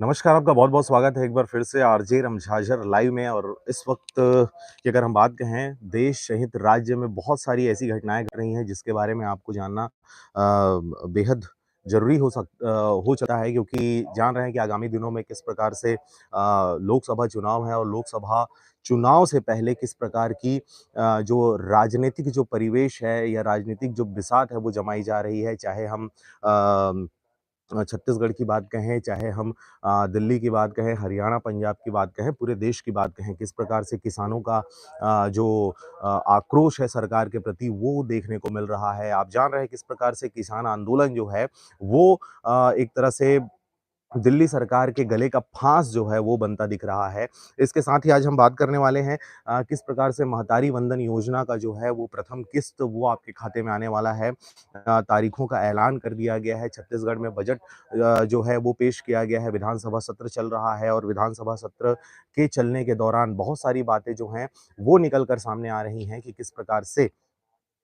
नमस्कार, आपका बहुत-बहुत स्वागत है एक बार फिर से आरजे रमझाझर लाइव में। और इस वक़्त की अगर हम बात कहें, देश सहित राज्य में बहुत सारी ऐसी घटनाएँ घट रही हैं जिसके बारे में आपको जानना बेहद ज़रूरी हो जाता है, क्योंकि जान रहे हैं कि आगामी दिनों में किस प्रकार से लोकसभा चुनाव है और लोकसभा चुनाव से पहले किस प्रकार की जो राजनीतिक जो परिवेश है या राजनीतिक जो बिसात है वो जमाई जा रही है। चाहे हम अ छत्तीसगढ़ की बात कहें, चाहे हम दिल्ली की बात कहें, हरियाणा, पंजाब की बात कहें, पूरे देश की बात कहें, किस प्रकार से किसानों का जो आक्रोश है सरकार के प्रति वो देखने को मिल रहा है। आप जान रहे हैं किस प्रकार से किसान आंदोलन जो है वो एक तरह से दिल्ली सरकार के गले का फांस जो है वो बनता दिख रहा है। इसके साथ ही आज हम बात करने वाले हैं किस प्रकार से महतारी वंदन योजना का जो है वो प्रथम किस्त वो आपके खाते में आने वाला है। तारीखों का ऐलान कर दिया गया है। छत्तीसगढ़ में बजट जो है वो पेश किया गया है। विधानसभा सत्र चल रहा है और विधानसभा सत्र के चलने के दौरान बहुत सारी बातें जो हैं वो निकल कर सामने आ रही हैं कि किस प्रकार से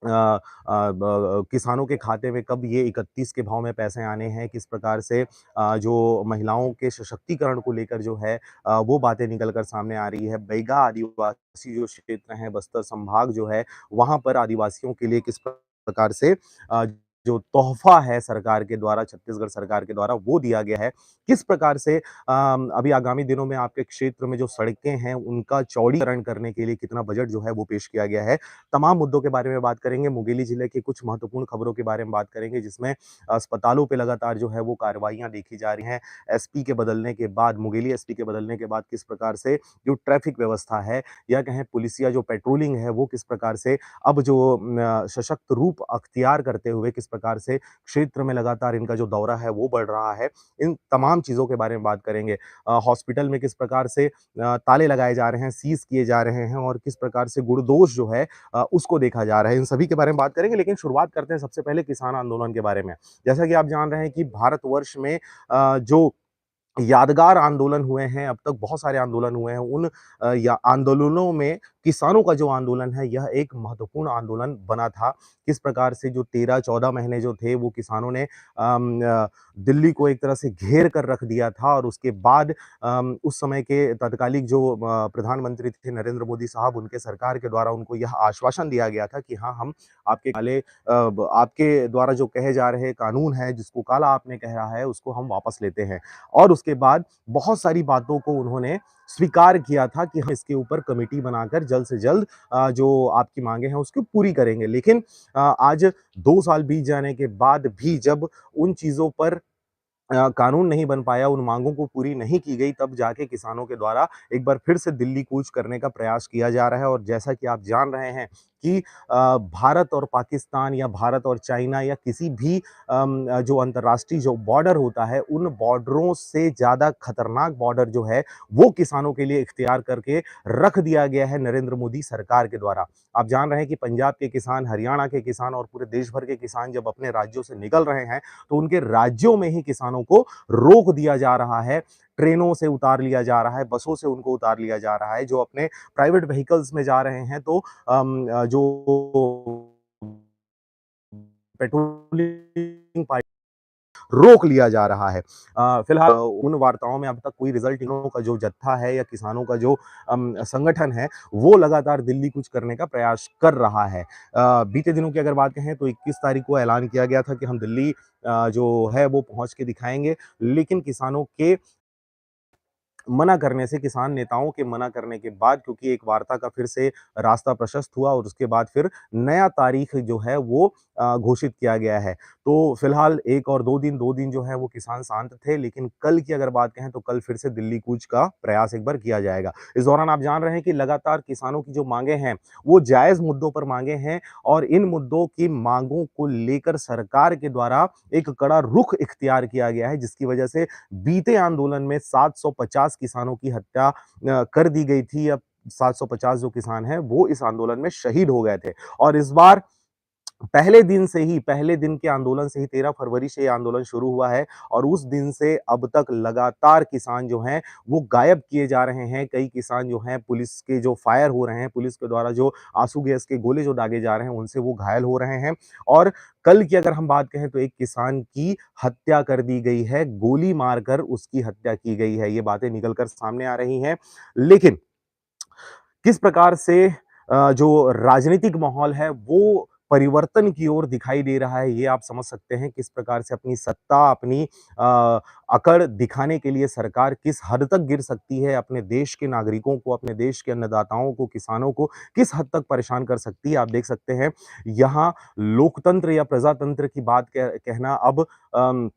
किसानों के खाते में कब ये 31 के भाव में पैसे आने हैं, किस प्रकार से जो महिलाओं के सशक्तिकरण को लेकर जो है वो बातें निकल कर सामने आ रही है। बैगा आदिवासी जो क्षेत्र हैं, बस्तर संभाग जो है, वहाँ पर आदिवासियों के लिए किस प्रकार से जो तोहफ़ा है सरकार के द्वारा, छत्तीसगढ़ सरकार के द्वारा वो दिया गया है। किस प्रकार से अभी आगामी दिनों में आपके क्षेत्र में जो सड़कें हैं, उनका चौड़ीकरण करने के लिए कितना बजट जो है वो पेश किया गया है। तमाम मुद्दों के बारे में बात करेंगे। मुंगेली जिले की कुछ महत्वपूर्ण खबरों के बारे में बात करेंगे, जिसमें अस्पतालों पे लगातार जो है वो कार्रवाइयाँ देखी जा रही हैं। एसपी के बदलने के बाद, मुंगेली एसपी के बदलने के बाद किस प्रकार से जो ट्रैफ़िक व्यवस्था है या कहें पुलिसिया जो पेट्रोलिंग है वो किस प्रकार से अब जो सशक्त रूप अख्तियार करते हुए किस प्रकार से क्षेत्र में लगातार इनका जो दौरा है वो बढ़ रहा है। इन तमाम चीज़ों के बारे में बात करेंगे। हॉस्पिटल में किस प्रकार से ताले लगाए जा रहे हैं, सीज़ किए जा रहे हैं और किस प्रकार से गुणदोष जो है उसको देखा जा रहा है। इन सभी के बारे में बात करेंगे, लेकिन शुरुआत करते हैं सबसे पहले किसान आंदोलन के बारे में। जैसा कि आप जान रहे हैं कि भारतवर्ष में जो यादगार आंदोलन हुए हैं, अब तक बहुत सारे आंदोलन हुए हैं। उन या आंदोलनों में किसानों का जो आंदोलन है, यह एक महत्वपूर्ण आंदोलन बना था। किस प्रकार से जो 13-14 महीने जो थे, वो किसानों ने दिल्ली को एक तरह से घेर कर रख दिया था और उसके बाद उस समय के तत्कालिक जो प्रधानमंत्री थे नरेंद्र मोदी साहब, उनके सरकार के द्वारा उनको यह आश्वासन दिया गया था कि हाँ, हम आपके काले आपके द्वारा जो कहे जा रहे कानून हैं, जिसको काला आपने कहा है, उसको हम वापस लेते हैं। और उसके बाद बहुत सारी बातों को उन्होंने स्वीकार किया था कि हम इसके ऊपर कमेटी बनाकर जल्द से जल्द जो आपकी माँगें हैं उसको पूरी करेंगे। लेकिन आज 2 साल बीत जाने के बाद भी जब उन चीज़ों पर कानून नहीं बन पाया, उन माँगों को पूरी नहीं की गई, तब जाके किसानों के द्वारा एक बार फिर से दिल्ली कूच करने का प्रयास किया जा रहा है। और जैसा कि आप जान रहे हैं कि भारत और पाकिस्तान या भारत और चाइना या किसी भी जो अंतर्राष्ट्रीय जो बॉर्डर होता है, उन बॉर्डरों से ज़्यादा खतरनाक बॉर्डर जो है, वो किसानों के लिए इख्तियार करके रख दिया गया है नरेंद्र मोदी सरकार के द्वारा। आप जान रहे हैं कि पंजाब के किसान, हरियाणा के किसान और पूरे देश भर के किसान जब अपने राज्यों से निकल रहे हैं, तो उनके राज्यों में ही किसानों को रोक दिया जा रहा है। ट्रेनों से उतार लिया जा रहा है, बसों से उनको उतार लिया जा रहा है। जो अपने प्राइवेट व्हीकल्स में जा रहे हैं, तो जो पेट्रोलिंग पाइप रोक लिया जा रहा है। फिलहाल उन वार्ताओं में अब तक कोई रिज़ल्ट इन लोगों का जो जत्था है या किसानों का जो संगठन है, वो लगातार दिल्ली कूच करने का प्रयास कर रहा है। बीते दिनों की अगर बात कहें तो 21 तारीख को ऐलान किया गया था कि हम दिल्ली जो है वो पहुँच के दिखाएँगे, लेकिन किसानों के मना करने से, किसान नेताओं के मना करने के बाद, क्योंकि एक वार्ता का फिर से रास्ता प्रशस्त हुआ और उसके बाद फिर नया तारीख जो है वो घोषित किया गया है। तो फिलहाल 1 और 2 दिन जो है वो किसान शांत थे, लेकिन कल की अगर बात कहें तो कल फिर से दिल्ली कूच का प्रयास एक बार किया जाएगा। इस दौरान आप जान रहे हैं कि लगातार किसानों की जो माँगें हैं, वो जायज़ मुद्दों पर माँगें हैं और इन मुद्दों की माँगों को लेकर सरकार के द्वारा एक कड़ा रुख इख्तियार किया गया है, जिसकी वजह से बीते आंदोलन में 750 किसानों की हत्या कर दी गई थी। अब 750 जो किसान हैं, वो इस आंदोलन में शहीद हो गए थे और इस बार पहले दिन के आंदोलन से ही 13 फरवरी से ये आंदोलन शुरू हुआ है और उस दिन से अब तक लगातार किसान जो हैं, वो गायब किए जा रहे हैं। कई किसान जो हैं पुलिस के जो फायर हो रहे हैं, पुलिस के द्वारा जो आंसू गैस के गोले जो दागे जा रहे हैं, उनसे वो घायल हो रहे हैं। और कल की अगर हम बात कहें तो एक किसान की हत्या कर दी गई है, गोली मारकर उसकी हत्या की गई है। ये बातें निकल कर सामने आ रही हैं। लेकिन किस प्रकार से जो राजनीतिक माहौल है वो परिवर्तन की ओर दिखाई दे रहा है, ये आप समझ सकते हैं। किस प्रकार से अपनी सत्ता, अपनी अकड़ दिखाने के लिए सरकार किस हद तक गिर सकती है, अपने देश के नागरिकों को, अपने देश के अन्नदाताओं को, किसानों को किस हद तक परेशान कर सकती है। आप देख सकते हैं, यहाँ लोकतंत्र या प्रजातंत्र की बात कहना अब अम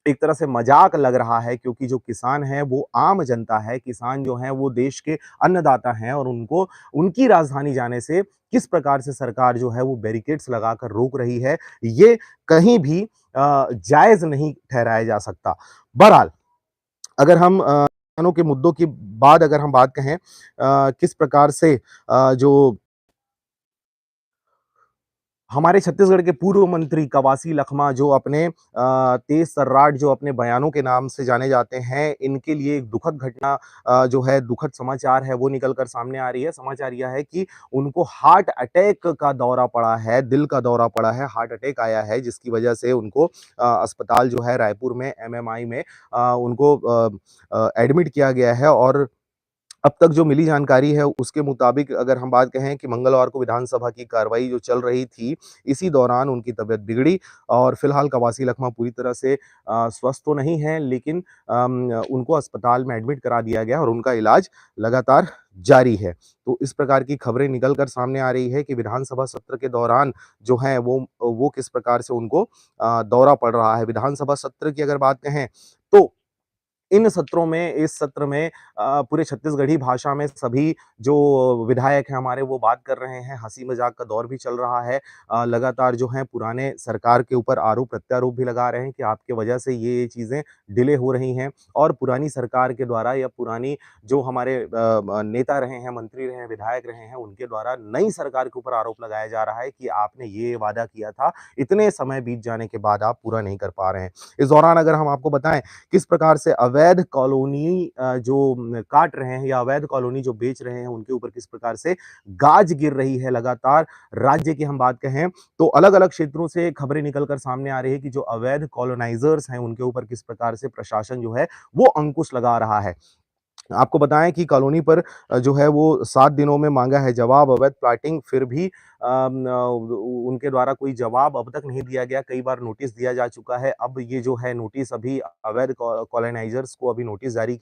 एक तरह से मज़ाक लग रहा है, क्योंकि जो किसान है वो आम जनता है, किसान जो हैं वो देश के अन्नदाता हैं और उनको उनकी राजधानी जाने से किस प्रकार से सरकार जो है वो बैरिकेड्स लगाकर रोक रही है, ये कहीं भी जायज़ नहीं ठहराया जा सकता। बहरहाल, अगर हम किसानों के मुद्दों की बाद अगर हम बात कहें किस प्रकार से जो हमारे छत्तीसगढ़ के पूर्व मंत्री कवासी लखमा जो अपने तेज तर्राट जो अपने बयानों के नाम से जाने जाते हैं, इनके लिए एक दुखद घटना जो है दुखद समाचार है वो निकल कर सामने आ रही है। समाचार यह है कि उनको हार्ट अटैक का दौरा पड़ा है, दिल का दौरा पड़ा है, हार्ट अटैक आया है जिसकी वजह से उनको अस्पताल जो है रायपुर में एमएमआई में उनको एडमिट किया गया है और अब तक जो मिली जानकारी है उसके मुताबिक अगर हम बात कहें कि मंगलवार को विधानसभा की कार्रवाई जो चल रही थी, इसी दौरान उनकी तबीयत बिगड़ी और फिलहाल कवासी लखमा पूरी तरह से स्वस्थ तो नहीं है, लेकिन उनको अस्पताल में एडमिट करा दिया गया और उनका इलाज लगातार जारी है। तो इस प्रकार की खबरें निकल कर सामने आ रही है कि विधानसभा सत्र के दौरान जो है वो किस प्रकार से उनको दौरा पड़ रहा है। विधानसभा सत्र की अगर बात कहें तो इन सत्रों में इस सत्र में पूरे छत्तीसगढ़ी भाषा में सभी जो विधायक हैं हमारे वो बात कर रहे हैं, हँसी-मज़ाक का दौर भी चल रहा है। लगातार जो है पुराने सरकार के ऊपर आरोप-प्रत्यारोप भी लगा रहे हैं कि आपके वजह से ये चीज़ें डिले हो रही हैं और पुरानी सरकार के द्वारा या पुरानी जो हमारे नेता रहे हैं, मंत्री रहे हैं, विधायक रहे हैं, उनके द्वारा नई सरकार के ऊपर आरोप लगाया जा रहा है कि आपने ये वादा किया था, इतने समय बीत जाने के बाद आप पूरा नहीं कर पा रहे हैं। इस दौरान अगर हम आपको बताएँ किस प्रकार से अवैध कॉलोनी जो काट रहे हैं या अवैध कॉलोनी जो बेच रहे हैं, उनके ऊपर किस प्रकार से गाज गिर रही है लगातार। राज्य की हम बात कहें तो अलग-अलग क्षेत्रों से खबरें निकल कर सामने आ रही है कि जो अवैध कॉलोनाइज़र्स हैं, उनके ऊपर किस प्रकार से प्रशासन जो है, वो अंकुश लगा रहा है। आपको बताएँ कि कॉलोनी पर जो है वो 7 दिनों में माँगा है जवाब अवैध प्लॉटिंग फिर भी उनके द्वारा कोई जवाब अब तक नहीं दिया गया। कई बार नोटिस दिया जा चुका है। अब ये जो है नोटिस अभी अवैध कॉलोनाइज़र्स को अभी नोटिस जारी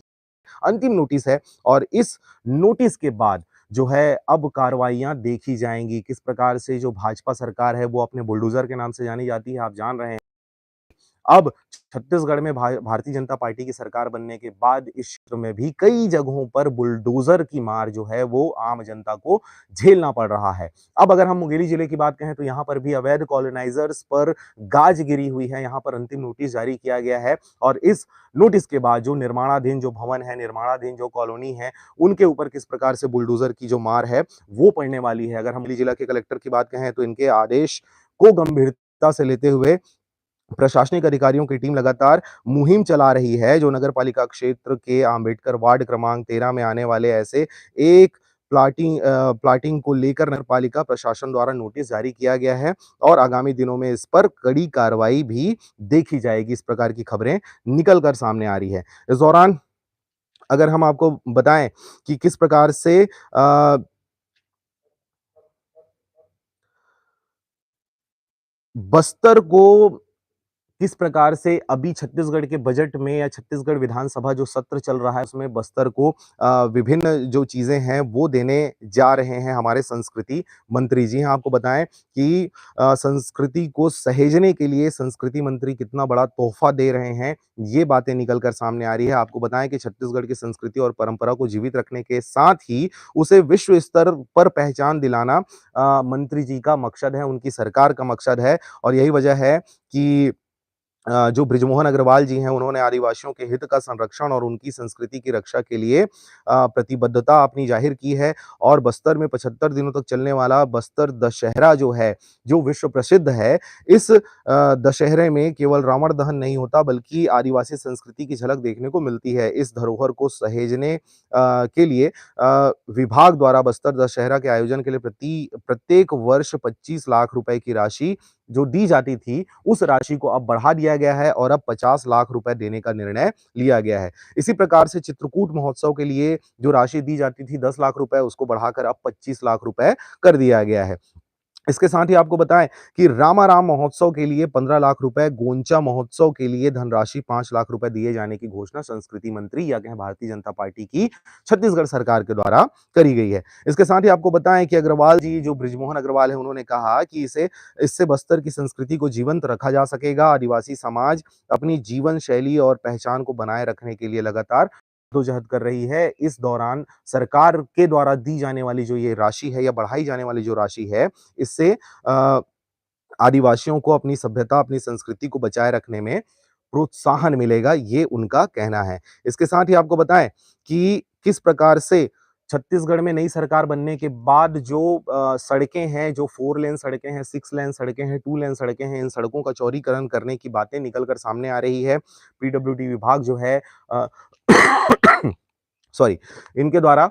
अंतिम नोटिस है और इस नोटिस के बाद जो है अब कार्रवाइयाँ देखी जाएँगी। किस प्रकार से जो भाजपा सरकार है वो अपने बुलडोज़र के नाम से जानी जाती है, आप जान रहे हैं। अब छत्तीसगढ़ में भारतीय जनता पार्टी की सरकार बनने के बाद इस क्षेत्र में भी कई जगहों पर बुलडोज़र की मार जो है वो आम जनता को झेलना पड़ रहा है। अब अगर हम मुंगेली जिले की बात कहें तो यहाँ पर भी अवैध कॉलोनाइज़र्स पर गाज गिरी हुई है, यहाँ पर अंतिम नोटिस जारी किया गया है और इस नोटिस के बाद जो निर्माणाधीन जो भवन है, निर्माणाधीन जो कॉलोनी है, उनके ऊपर किस प्रकार से बुलडोज़र की जो मार है, वो पड़ने वाली है। अगर हम जिला के कलेक्टर की बात कहें तो इनके आदेश को गंभीरता से लेते हुए प्रशासनिक अधिकारियों की टीम लगातार मुहिम चला रही है, जो नगर पालिका क्षेत्र के अम्बेडकर वार्ड क्रमांक 13 में आने वाले ऐसे एक प्लॉटिंग को लेकर नगर पालिका प्रशासन द्वारा नोटिस जारी किया गया है और आगामी दिनों में इस पर कड़ी कार्रवाई भी देखी जाएगी। इस प्रकार की खबरें निकल कर सामने आ रही है। इस दौरान अगर हम आपको बताएँ कि किस प्रकार से बस्तर को किस प्रकार से अभी छत्तीसगढ़ के बजट में या छत्तीसगढ़ विधानसभा जो सत्र चल रहा है उसमें बस्तर को विभिन्न जो चीज़ें हैं वो देने जा रहे हैं हमारे संस्कृति मंत्री। जी हाँ, आपको बताएँ कि संस्कृति को सहेजने के लिए संस्कृति मंत्री कितना बड़ा तोहफ़ा दे रहे हैं, ये बातें निकल कर सामने आ रही है। आपको बताएँ कि छत्तीसगढ़ की संस्कृति और परंपरा को जीवित रखने के साथ ही उसे विश्व स्तर पर पहचान दिलाना मंत्री जी का मकसद है, उनकी सरकार का मकसद है और यही वजह है कि जो बृजमोहन अग्रवाल जी हैं, उन्होंने आदिवासियों के हित का संरक्षण और उनकी संस्कृति की रक्षा के लिए प्रतिबद्धता अपनी ज़ाहिर की है और बस्तर में 75 दिनों तक चलने वाला बस्तर दशहरा जो है, जो विश्व प्रसिद्ध है, इस दशहरे में केवल रावण दहन नहीं होता बल्कि आदिवासी संस्कृति की झलक देखने को मिलती है। इस धरोहर को सहेजने के लिए विभाग द्वारा बस्तर दशहरा के आयोजन के लिए प्रत्येक वर्ष 25 लाख रुपए की राशि जो दी जाती थी, उस राशि को अब बढ़ा दिया गया है और अब 50 लाख रुपए देने का निर्णय लिया गया है। इसी प्रकार से चित्रकूट महोत्सव के लिए जो राशि दी जाती थी 10 लाख रुपए, उसको बढ़ाकर अब 25 लाख रुपए कर दिया गया है। इसके साथ ही आपको बताएँ कि रामाराम महोत्सव के लिए 15 लाख रुपए, गोंचा महोत्सव के लिए धनराशि 5 लाख रुपए दिए जाने की घोषणा संस्कृति मंत्री या कहें भारतीय जनता पार्टी की छत्तीसगढ़ सरकार के द्वारा करी गई है। इसके साथ ही आपको बताएँ कि अग्रवाल जी जो बृजमोहन अग्रवाल हैं, उन्होंने कहा कि इससे बस्तर की संस्कृति को जीवंत रखा जा सकेगा। आदिवासी समाज अपनी जीवन शैली और पहचान को बनाए रखने के लिए लगातार जद्दोजहद कर रही है। इस दौरान सरकार के द्वारा दी जाने वाली जो ये राशि है या बढ़ाई जाने वाली जो राशि है, इससे अ, आदिवासियों को अपनी सभ्यता, अपनी संस्कृति को बचाए रखने में प्रोत्साहन मिलेगा, ये उनका कहना है। इसके साथ ही आपको बताएँ कि किस प्रकार से छत्तीसगढ़ में नई सरकार बनने के बाद जो सड़कें हैं, जो 4 लेन सड़कें हैं, 6 लेन सड़कें हैं, 2 लेन सड़कें हैं, इन सड़कों का चौड़ीकरण करने की बातें निकल कर सामने आ रही है। पीडब्ल्यूडी विभाग जो है अ, सॉरी, इनके द्वारा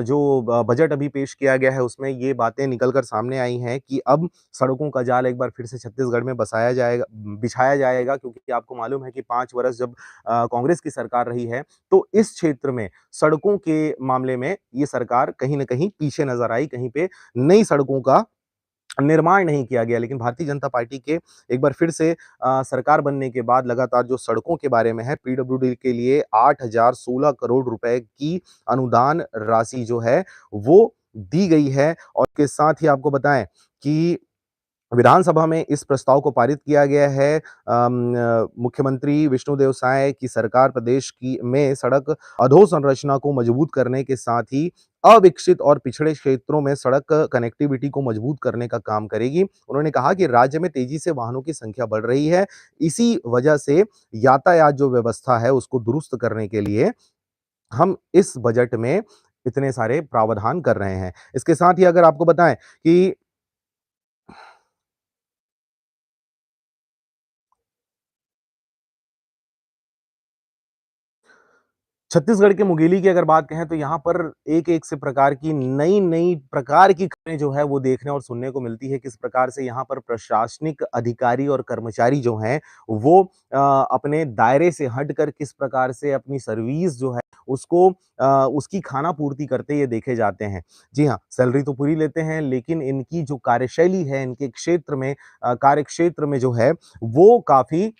जो बजट अभी पेश किया गया है उसमें ये बातें निकल कर सामने आई हैं कि अब सड़कों का जाल एक बार फिर से छत्तीसगढ़ में बिछाया जाएगा क्योंकि आपको मालूम है कि 5 वर्ष जब कांग्रेस की सरकार रही है, तो इस क्षेत्र में सड़कों के मामले में ये सरकार कहीं न कहीं पीछे नज़र आई, कहीं पे नई सड़कों का निर्माण नहीं किया गया। लेकिन भारतीय जनता पार्टी के एक बार फिर से सरकार बनने के बाद लगातार जो सड़कों के बारे में है, पीडब्ल्यूडी के लिए 8,016 करोड़ रुपए की अनुदान राशि जो है, वो दी गई है और इसके साथ ही आपको बताएँ कि विधानसभा में इस प्रस्ताव को पारित किया गया है। मुख्यमंत्री विष्णुदेव साय की सरकार प्रदेश की में सड़क अधोसंरचना को मजबूत करने के साथ ही अविकसित और पिछड़े क्षेत्रों में सड़क कनेक्टिविटी को मजबूत करने का काम करेगी। उन्होंने कहा कि राज्य में तेजी से वाहनों की संख्या बढ़ रही है। इसी वजह से यातायात जो व्यवस्था है उसको दुरुस्त करने के लिए हम इस बजट में इतने सारे प्रावधान कर रहे हैं। इसके साथ ही अगर आपको बताएँ कि छत्तीसगढ़ के मुंगेली की अगर बात कहें तो यहाँ पर एक-एक से प्रकार की नई-नई प्रकार की खबरें जो है वो देखने और सुनने को मिलती है। किस प्रकार से यहाँ पर प्रशासनिक अधिकारी और कर्मचारी जो हैं वो अपने दायरे से हटकर किस प्रकार से अपनी सर्विस जो है उसको उसकी खाना-पूर्ति करते ये देखे जाते हैं। जी हाँ, सैलरी तो पूरी लेते हैं लेकिन इनकी जो कार्यशैली है इनके क्षेत्र में कार्यक्षेत्र में जो है वो काफ़ी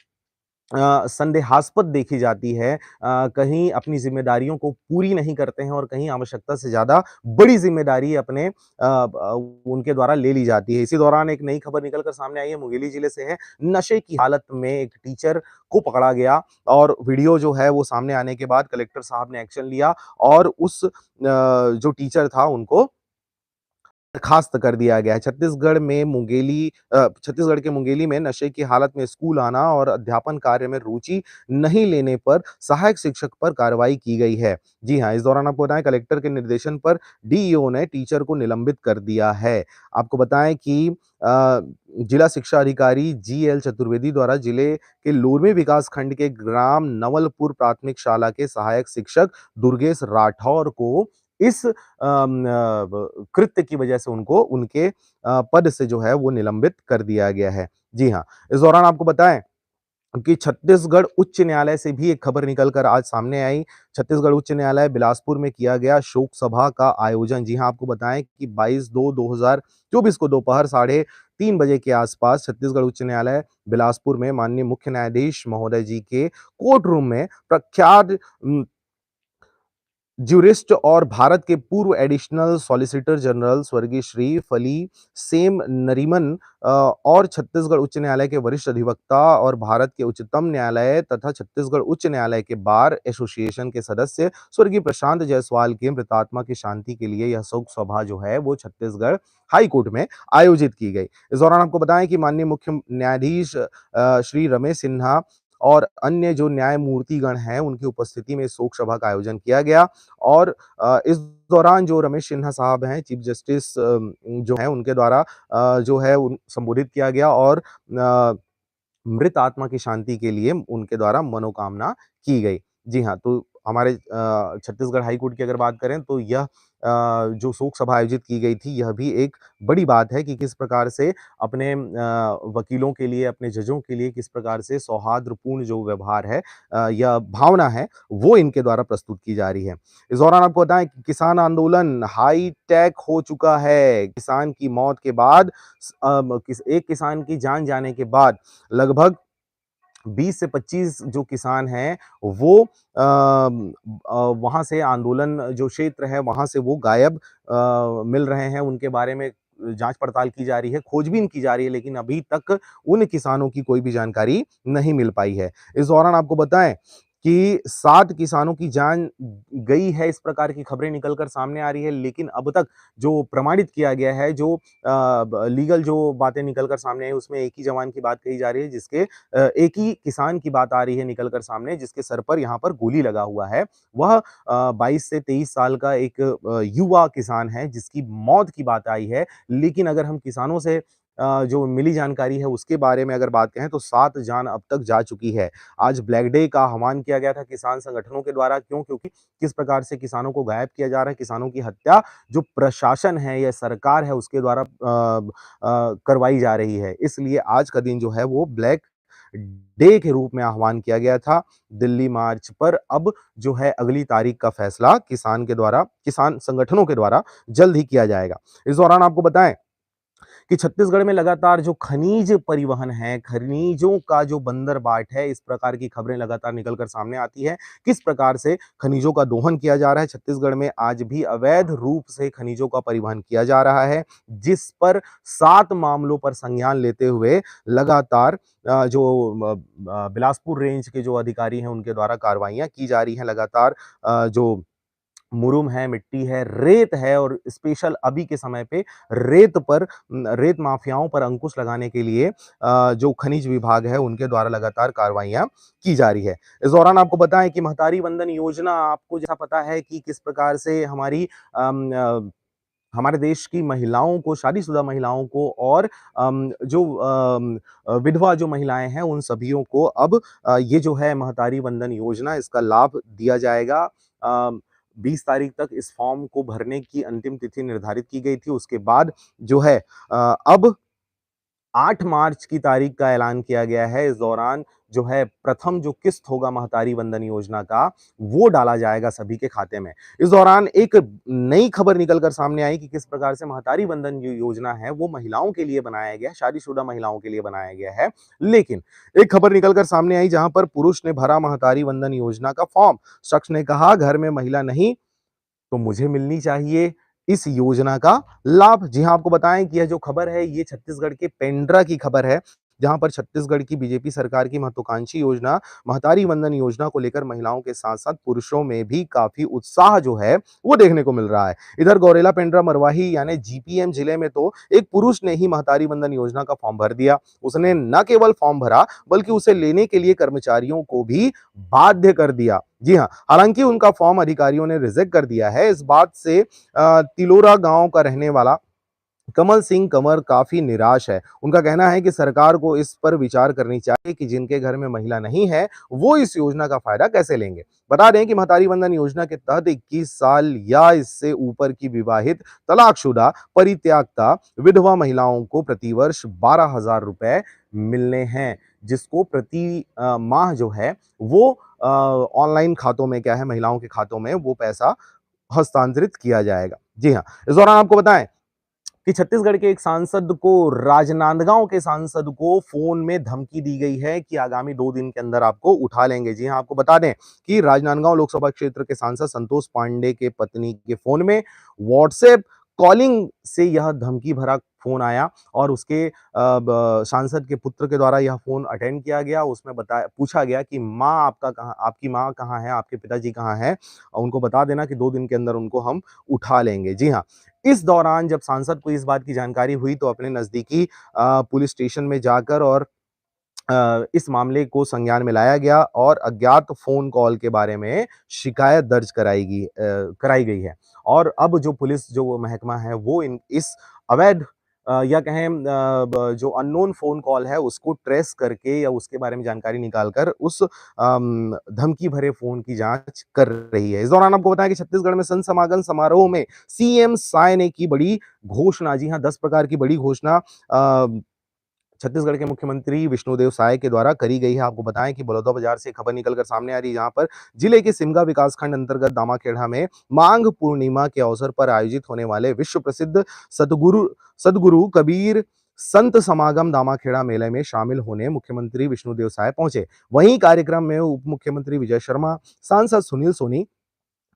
संदेहास्पद देखी जाती है। कहीं अपनी ज़िम्मेदारियों को पूरी नहीं करते हैं और कहीं आवश्यकता से ज़्यादा बड़ी ज़िम्मेदारी अपने उनके द्वारा ले ली जाती है। इसी दौरान एक नई खबर निकल कर सामने आई है, मुंगेली जिले से है। नशे की हालत में एक टीचर को पकड़ा गया और वीडियो जो है वो सामने आने के बाद कलेक्टर साहब ने एक्शन लिया और उस जो टीचर था उनको बर्खास्त कर दिया गया है। छत्तीसगढ़ के मुंगेली में नशे की हालत में स्कूल आना और अध्यापन कार्य में रुचि नहीं लेने पर सहायक शिक्षक पर कार्रवाई की गई है। जी हाँ, इस दौरान आपको बताएँ कलेक्टर के निर्देशन पर डीईओ ने टीचर को निलंबित कर दिया है। आपको बताएँ कि जिला शिक्षा अधिकारी जीएल चतुर्वेदी द्वारा जिले के लोरमी विकास खंड के ग्राम नवलपुर प्राथमिक शाला के सहायक शिक्षक दुर्गेश राठौर को इस कृत्य की वजह से उनको उनके पद से जो है वो निलंबित कर दिया गया है। जी हाँ, इस दौरान आपको बताएँ कि छत्तीसगढ़ उच्च न्यायालय से भी एक खबर निकल कर आज सामने आई। छत्तीसगढ़ उच्च न्यायालय बिलासपुर में किया गया शोक सभा का आयोजन। जी हाँ, आपको बताएँ कि 22/2/2024 को दोपहर साढ़े 3 बजे के आसपास छत्तीसगढ़ उच्च न्यायालय बिलासपुर में माननीय मुख्य न्यायाधीश महोदय जी के कोर्ट रूम में प्रख्यात ज्यूरिस्ट और भारत के पूर्व एडिशनल सॉलिसिटर जनरल स्वर्गीय श्री फली सेम नरीमन और छत्तीसगढ़ उच्च न्यायालय के वरिष्ठ अधिवक्ता और भारत के उच्चतम न्यायालय तथा छत्तीसगढ़ उच्च न्यायालय के बार एसोसिएशन के सदस्य स्वर्गीय प्रशांत जायसवाल की मृतात्मा की शांति के लिए यह शोक सभा जो है वो छत्तीसगढ़ हाई कोर्ट में आयोजित की गई। इस दौरान आपको बताएं कि माननीय मुख्य न्यायाधीश श्री रमेश सिन्हा और अन्य जो न्यायमूर्तिगण हैं उनकी उपस्थिति में शोक सभा का आयोजन किया गया। और इस दौरान जो रमेश सिन्हा साहब हैं चीफ जस्टिस जो हैं उनके द्वारा जो है उन संबोधित किया गया और मृत आत्मा की शांति के लिए उनके द्वारा मनोकामना की गई। जी हाँ, तो हमारे छत्तीसगढ़ हाई कोर्ट की अगर बात करें तो यह जो शोक सभा आयोजित की गई थी, यह भी एक बड़ी बात है कि किस प्रकार से अपने वकीलों के लिए, अपने जजों के लिए किस प्रकार से सौहार्दपूर्ण जो व्यवहार है या भावना है, वो इनके द्वारा प्रस्तुत की जा रही है। इस दौरान आपको बताएँ कि किसान आंदोलन हाई टेक हो चुका है। किसान की मौत के बाद एक किसान की जान जाने के बाद लगभग 20 से 25 जो किसान हैं वो वहाँ से आंदोलन जो क्षेत्र है वहाँ से वो गायब मिल रहे हैं। उनके बारे में जाँच पड़ताल की जा रही है, खोजबीन की जा रही है, लेकिन अभी तक उन किसानों की कोई भी जानकारी नहीं मिल पाई है। इस दौरान आपको बताएँ कि 7 किसानों की जान गई है, इस प्रकार की खबरें निकल कर सामने आ रही है, लेकिन अब तक जो प्रमाणित किया गया है, जो लीगल जो बातें निकल कर सामने आई उसमें एक ही जवान की बात कही जा रही है जिसके एक ही किसान की बात आ रही है निकल कर सामने जिसके सर पर यहाँ पर गोली लगा हुआ है। वह 22 से 23 साल का एक युवा किसान है जिसकी मौत की बात आई है। लेकिन अगर हम किसानों से जो मिली जानकारी है उसके बारे में अगर बात कहें तो 7 जान अब तक जा चुकी है। आज ब्लैक डे का आह्वान किया गया था किसान संगठनों के द्वारा क्यों? क्योंकि किस प्रकार से किसानों को गायब किया जा रहा है, किसानों की हत्या जो प्रशासन है या सरकार है उसके द्वारा करवाई जा रही है। इसलिए आज का दिन जो है वो ब्लैक डे के रूप में आह्वान किया गया था। दिल्ली मार्च पर अब जो है अगली तारीख का फैसला किसान संगठनों के द्वारा जल्द ही किया जाएगा। इस दौरान आपको बताएँ कि छत्तीसगढ़ में लगातार जो खनिज परिवहन है, खनिजों का जो बंदरबाट है, इस प्रकार की खबरें लगातार निकल कर सामने आती है। किस प्रकार से खनिजों का दोहन किया जा रहा है, छत्तीसगढ़ में आज भी अवैध रूप से खनिजों का परिवहन किया जा रहा है, जिस पर 7 मामलों पर संज्ञान लेते हुए लगातार जो बिलासपुर रेंज के जो अधिकारी हैं, उनके द्वारा कार्रवाइयाँ की जा रही हैं। लगातार जो मुरुम है, मिट्टी है, रेत है और स्पेशल अभी के समय पे रेत माफियाओं पर अंकुश लगाने के लिए जो खनिज विभाग है उनके द्वारा लगातार कार्रवाइयाँ की जा रही है। इस दौरान आपको बताएँ कि महतारी वंदन योजना आपको जैसा पता है कि किस प्रकार से हमारे देश की महिलाओं को, शादीशुदा महिलाओं को और विधवा जो महिलाएँ हैं उन सभियों को अब ये जो है महतारी वंदन योजना इसका लाभ दिया जाएगा। 20 तारीख तक इस फॉर्म को भरने की अंतिम तिथि निर्धारित की गई थी। उसके बाद जो है अब 8 मार्च की तारीख का ऐलान किया गया है। इस दौरान जो है प्रथम जो किस्त होगा महतारी वंदन योजना का, वो डाला जाएगा सभी के खाते में। इस दौरान एक नई खबर निकल कर सामने आई कि किस प्रकार से महतारी वंदन जो योजना है, वो महिलाओं के लिए बनाया गया है, शादीशुदा महिलाओं के लिए बनाया गया है। लेकिन एक खबर निकल कर सामने आई जहाँ पर पुरुष ने भरा महतारी वंदन योजना का फॉर्म। शख्स ने कहा, "घर में महिला नहीं तो मुझे मिलनी चाहिए इस योजना का लाभ।" जी हाँ, आपको बताएँ कि यह जो खबर है ये छत्तीसगढ़ के पेंड्रा की खबर है, जहाँ पर छत्तीसगढ़ की बीजेपी सरकार की महत्वाकांक्षी योजना महतारी वंदन योजना को लेकर महिलाओं के साथ-साथ पुरुषों में भी काफ़ी उत्साह जो है वो देखने को मिल रहा है। इधर गौरेला पेंड्रा मरवाही यानी जीपीएम जिले में तो एक पुरुष ने ही महतारी वंदन योजना का फॉर्म भर दिया। उसने न केवल फॉर्म भरा बल्कि उसे लेने के लिए कर्मचारियों को भी बाध्य कर दिया। जी हाँ, हालाँकि उनका फॉर्म अधिकारियों ने रिजेक्ट कर दिया है। इस बात से तिलोरा गाँव का रहने वाला कमल सिंह कंवर काफ़ी निराश है। उनका कहना है कि सरकार को इस पर विचार करनी चाहिए कि जिनके घर में महिला नहीं है, वो इस योजना का फ़ायदा कैसे लेंगे। बता दें कि महतारी वंदन योजना के तहत 21 साल या इससे ऊपर की विवाहित, तलाकशुदा, परित्यक्ता, विधवा महिलाओं को प्रतिवर्ष 12,000 रुपए मिलने हैं, जिसको प्रति माह जो है वो ऑनलाइन खातों में क्या है महिलाओं के खातों में वो पैसा हस्तांतरित किया जाएगा। जी हाँ, इस दौरान आपको बताएँ कि छत्तीसगढ़ के एक सांसद को राजनांदगांव के सांसद को फ़ोन में धमकी दी गई है कि आगामी 2 दिन के अंदर आपको उठा लेंगे। जी हाँ, आपको बता दें कि राजनांदगांव लोकसभा क्षेत्र के सांसद संतोष पांडे के पत्नी के फ़ोन में व्हाट्सएप कॉलिंग से यह धमकी भरा फ़ोन आया और उसके सांसद के पुत्र के द्वारा यह फ़ोन अटेंड किया गया। उसमें बताया पूछा गया कि आपकी माँ कहाँ है? आपके पिताजी कहाँ हैं? उनको बता देना कि 2 दिन के अंदर उनको हम उठा लेंगे। जी हाँ, इस दौरान जब सांसद को इस बात की जानकारी हुई तो अपने नज़दीकी पुलिस स्टेशन में जाकर और इस मामले को संज्ञान में लाया गया और अज्ञात फ़ोन कॉल के बारे में शिकायत दर्ज कराई गई है। और अब जो पुलिस जो महकमा है वो इन इस अवैध या कहें जो अननोन फ़ोन कॉल है उसको ट्रेस करके या उसके बारे में जानकारी निकाल कर उस धमकी भरे फ़ोन की जाँच कर रही है। इस दौरान आपको बताएँ कि छत्तीसगढ़ में संत समागम समारोह में सीएम साय ने की बड़ी घोषणा। जी हाँ, 10 प्रकार की बड़ी घोषणा छत्तीसगढ़ के मुख्यमंत्री विष्णुदेव साय के द्वारा करी गई है। आपको बताएँ कि बलौदाबाजार से खबर निकल कर सामने आ रही है, जहाँ पर जिले के सिमगा विकासखंड अंतर्गत दामाखेड़ा में माघ पूर्णिमा के अवसर पर आयोजित होने वाले विश्व प्रसिद्ध सतगुरु सद्गुरु कबीर संत समागम दामाखेड़ा मेले में शामिल होने मुख्यमंत्री विष्णुदेव साय पहुंचे। वहीं कार्यक्रम में उप मुख्यमंत्री विजय शर्मा, सांसद सुनील सोनी,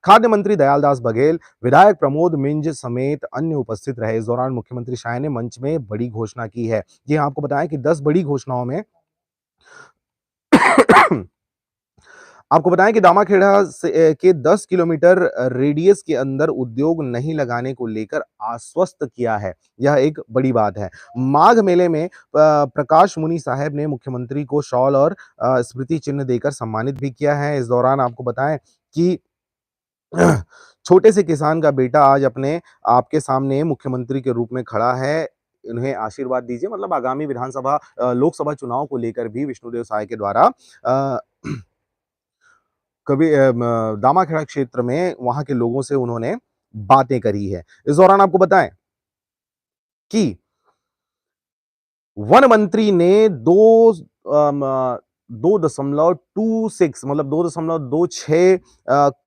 खाद्य मंत्री दयालदास बघेल, विधायक प्रमोद मिंज समेत अन्य उपस्थित रहे। इस दौरान मुख्यमंत्री शाह ने मंच में बड़ी घोषणा की है। जी हाँ, आपको बताएं कि 10 बड़ी घोषणाओं में आपको बताएं कि दामाखेड़ा के 10 किलोमीटर रेडियस के अंदर उद्योग नहीं लगाने को लेकर आश्वस्त किया है। यह एक बड़ी बात है। माघ मेले में प्रकाश मुनि साहब ने मुख्यमंत्री को शॉल और स्मृति चिन्ह देकर सम्मानित भी किया है। इस दौरान आपको बताएं कि छोटे से किसान का बेटा आज अपने आपके सामने मुख्यमंत्री के रूप में खड़ा है। इन्हें आशीर्वाद दीजिए मतलब आगामी लोकसभा चुनाव को लेकर भी विष्णुदेव साय के द्वारा अ, दामाखेड़ा क्षेत्र में वहां के लोगों से उन्होंने बातें करी है। इस दौरान आपको बताएं कि वन मंत्री ने 2.26 मतलब 2.26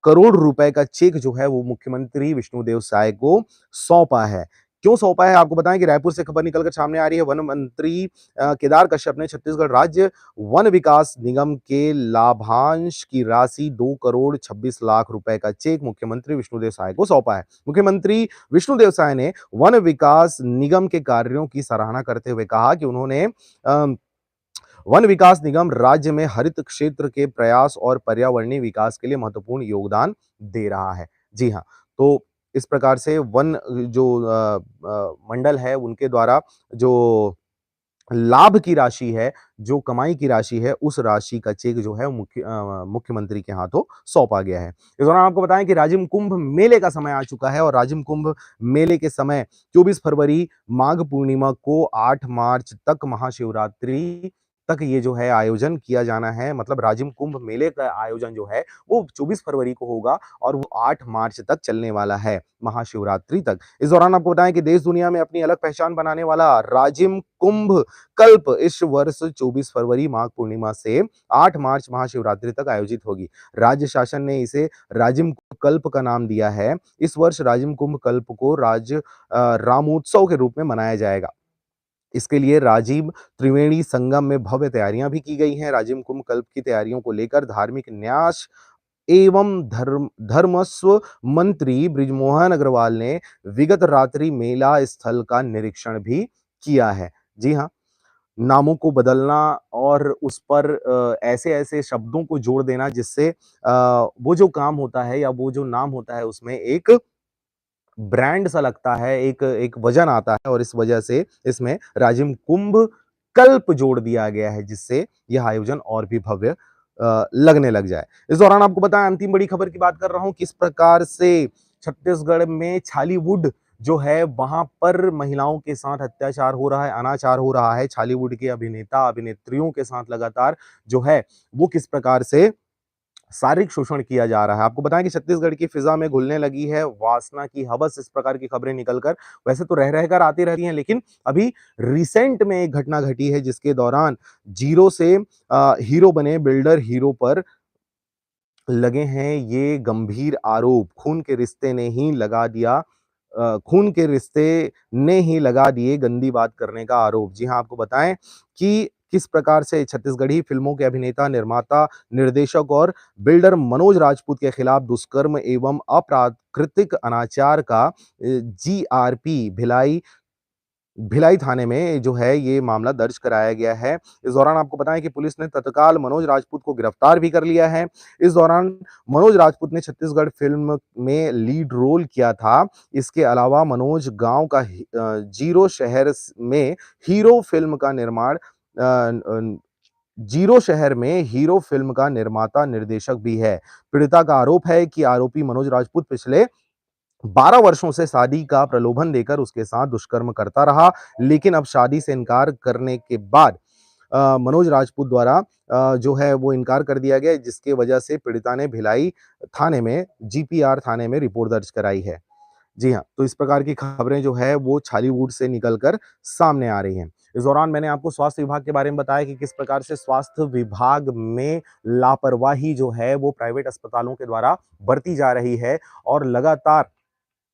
करोड़ रुपए का चेक जो है वो मुख्यमंत्री विष्णुदेव साय को सौंपा है। क्यों सौंपा है? आपको बताएं कि रायपुर से खबर निकलकर सामने आ रही है। वन मंत्री केदार कश्यप ने छत्तीसगढ़ राज्य वन विकास निगम के लाभांश की राशि 2 करोड़ 26 लाख रुपए का चेक मुख्यमंत्री विष्णुदेव साय को सौंपा है। मुख्यमंत्री विष्णुदेव साय ने वन विकास निगम के कार्यों की सराहना करते हुए कहा कि उन्होंने वन विकास निगम राज्य में हरित क्षेत्र के प्रयास और पर्यावरणीय विकास के लिए महत्वपूर्ण योगदान दे रहा है। जी हाँ, तो इस प्रकार से वन जो मंडल है उनके द्वारा जो लाभ की राशि है, जो कमाई की राशि है, उस राशि का चेक जो है मुख्यमंत्री के हाथों सौंपा गया है। इस दौरान आपको बताएँ कि राजिम कुंभ मेले का समय आ चुका है और राजिम कुंभ मेले के समय 24 फरवरी माघ पूर्णिमा को 8 मार्च तक महाशिवरात्रि तक ये जो है आयोजन किया जाना है। मतलब राजिम कुंभ मेले का आयोजन जो है वो 24 फरवरी को होगा और वो 8 मार्च तक चलने वाला है, महाशिवरात्रि तक। इस दौरान आपको बताएँ कि देश दुनिया में अपनी अलग पहचान बनाने वाला राजिम कुंभ कल्प इस वर्ष 24 फरवरी माघ पूर्णिमा से 8 मार्च महाशिवरात्रि तक आयोजित होगी। राज्य शासन ने इसे राजिम कल्प का नाम दिया है। इस वर्ष राजिम कुंभ कल्प को रामोत्सव के रूप में मनाया जाएगा। इसके लिए राजीव त्रिवेणी संगम में भव्य तैयारियां भी की गई हैं। राजिम कुंभ कल्प की तैयारियों को लेकर धार्मिक न्यास एवं धर्मस्व मंत्री बृजमोहन अग्रवाल ने विगत रात्रि मेला स्थल का निरीक्षण भी किया है। जी हाँ, नामों को बदलना और उस पर ऐसे-ऐसे शब्दों को जोड़ देना जिससे वो जो काम होता है या वो जो नाम होता है उसमें एक ब्रांड सा लगता है, एक एक वज़न आता है और इस वजह से इसमें राजिम कुंभ कल्प जोड़ दिया गया है जिससे यह आयोजन और भी भव्य लगने लग जाए। इस दौरान आपको बताएँ अंतिम बड़ी खबर की बात कर रहा हूँ, किस प्रकार से छत्तीसगढ़ में छालीवुड जो है वहाँ पर महिलाओं के साथ अत्याचार हो रहा है, अनाचार हो रहा है। छालीवुड के अभिनेता-अभिनेत्रियों के साथ लगातार जो है वो किस प्रकार से शारीरिक शोषण किया जा रहा है। आपको बताएँ कि छत्तीसगढ़ की फ़िज़ा में घुलने लगी है वासना की हवस, इस प्रकार की खबरें निकल कर वैसे तो रह रहकर आती रहती हैं, लेकिन अभी रिसेंट में एक घटना घटी है जिसके दौरान ज़ीरो से हीरो बने बिल्डर हीरो पर लगे हैं ये गंभीर आरोप। खून के रिश्ते ने ही लगा दिया खून के रिश्ते ने ही लगा दिए गंदी बात करने का आरोप। जी हाँ, आपको बताएँ कि किस प्रकार से छत्तीसगढ़ी फ़िल्मों के अभिनेता, निर्माता, निर्देशक और बिल्डर मनोज राजपूत के खिलाफ दुष्कर्म एवं अप्राकृतिक अनाचार का जीआरपी भिलाई भिलाई थाने में जो है ये मामला दर्ज कराया गया है। इस दौरान आपको बताएँ कि पुलिस ने तत्काल मनोज राजपूत को गिरफ्तार भी कर लिया है। इस दौरान मनोज राजपूत ने छत्तीसगढ़ फ़िल्म में लीड रोल किया था। इसके अलावा मनोज गाँव का जीरो शहर में हीरो फ़िल्म का निर्माण जीरो शहर में हीरो फ़िल्म का निर्माता, निर्देशक भी है। पीड़िता का आरोप है कि आरोपी मनोज राजपूत पिछले 12 वर्षों से शादी का प्रलोभन देकर उसके साथ दुष्कर्म करता रहा, लेकिन अब शादी से इनकार करने के बाद मनोज राजपूत द्वारा जो है वो इनकार कर दिया गया, जिसकी वजह से पीड़िता ने भिलाई थाने में जीपीआर थाने में रिपोर्ट दर्ज कराई है। जी हाँ, तो इस प्रकार की खबरें जो है वो छालीवुड से निकल कर सामने आ रही हैं। इस दौरान मैंने आपको स्वास्थ्य विभाग के बारे में बताया कि किस प्रकार से स्वास्थ्य विभाग में लापरवाही जो है वो प्राइवेट अस्पतालों के द्वारा बरती जा रही है और लगातार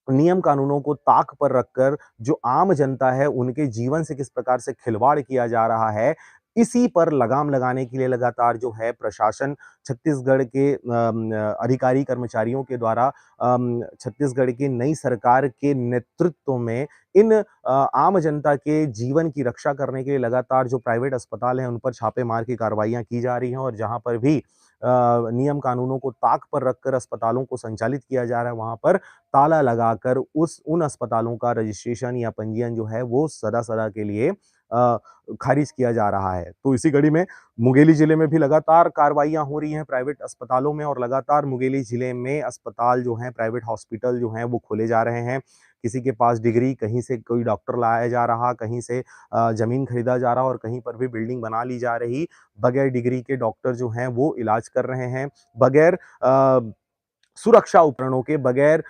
नियम कानूनों को ताक पर रखकर जो आम जनता है, उनके जीवन से किस प्रकार से खिलवाड़ किया जा रहा है, इसी पर लगाम लगाने के लिए लगातार जो है प्रशासन छत्तीसगढ़ के अधिकारी कर्मचारियों के द्वारा छत्तीसगढ़ की नई सरकार के नेतृत्व में इन आम जनता के जीवन की रक्षा करने के लिए लगातार जो प्राइवेट अस्पताल हैं, उन पर छापेमार की कार्रवाइयाँ की जा रही हैं और जहाँ पर भी नियम कानूनों को ताक पर रखकर अस्पतालों को संचालित किया जा रहा है, वहाँ पर ताला लगाकर उन अस्पतालों का रजिस्ट्रेशन या पंजीयन जो है वो सदा-सदा के लिए खारिज किया जा रहा है। तो इसी कड़ी में मुंगेली जिले में भी लगातार कार्रवाइयाँ हो रही हैं प्राइवेट अस्पतालों में और लगातार मुंगेली जिले में अस्पताल जो हैं, प्राइवेट हॉस्पिटल जो हैं वो खोले जा रहे हैं। किसी के पास डिग्री, कहीं से कोई डॉक्टर लाया जा रहा, कहीं से ज़मीन खरीदा जा रहा और कहीं पर भी बिल्डिंग बना ली जा रही। बगैर डिग्री के डॉक्टर जो हैं वो इलाज कर रहे हैं। बगैर सुरक्षा उपकरणों के बगैर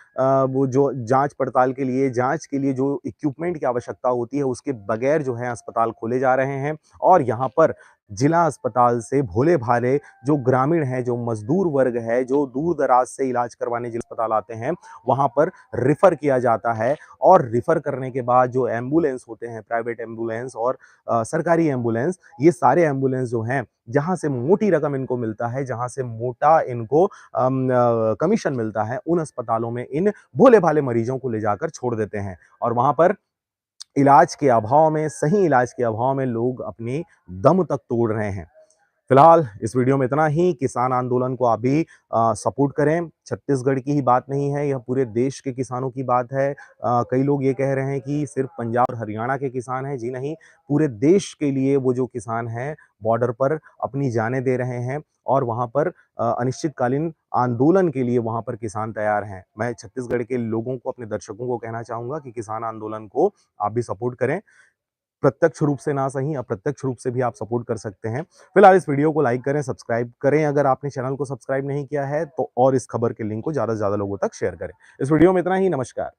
वो जो जाँच-पड़ताल के लिए जाँच के लिए जो इक्विपमेंट की आवश्यकता होती है, उसके बगैर जो है अस्पताल खोले जा रहे हैं और यहाँ पर जिला अस्पताल से भोले-भाले जो ग्रामीण हैं, जो मज़दूर वर्ग है, जो दूर-दराज से इलाज करवाने जिला अस्पताल आते हैं, वहाँ पर रेफ़र किया जाता है और रेफ़र करने के बाद जो एम्बुलेंस होते हैं, प्राइवेट एम्बुलेंस और सरकारी एम्बुलेंस, ये सारे एम्बुलेंस जो हैं, जहाँ से मोटी रकम इनको मिलता है, जहाँ से मोटा इनको कमीशन मिलता है, उन अस्पतालों में इन भोले-भाले मरीजों को ले जाकर छोड़ देते हैं और वहाँ पर इलाज के अभाव में, सही इलाज के अभाव में लोग अपनी दम तक तोड़ रहे हैं। फिलहाल इस वीडियो में इतना ही। किसान आंदोलन को आप भी सपोर्ट करें। छत्तीसगढ़ की ही बात नहीं है, यह पूरे देश के किसानों की बात है। कई लोग ये कह रहे हैं कि सिर्फ़ पंजाब और हरियाणा के किसान हैं। जी नहीं, पूरे देश के लिए वो जो किसान हैं, बॉर्डर पर अपनी जानें दे रहे हैं और वहाँ पर अनिश्चितकालीन आंदोलन के लिए वहाँ पर किसान तैयार हैं। मैं छत्तीसगढ़ के लोगों को, अपने दर्शकों को कहना चाहूँगा कि किसान आंदोलन को आप भी सपोर्ट करें। प्रत्यक्ष रूप से ना सही, अप्रत्यक्ष रूप से भी आप सपोर्ट कर सकते हैं। फिलहाल इस वीडियो को लाइक करें, सब्सक्राइब करें अगर आपने चैनल को सब्सक्राइब नहीं किया है तो और इस खबर के लिंक को ज़्यादा से ज़्यादा लोगों तक शेयर करें। इस वीडियो में इतना ही, नमस्कार।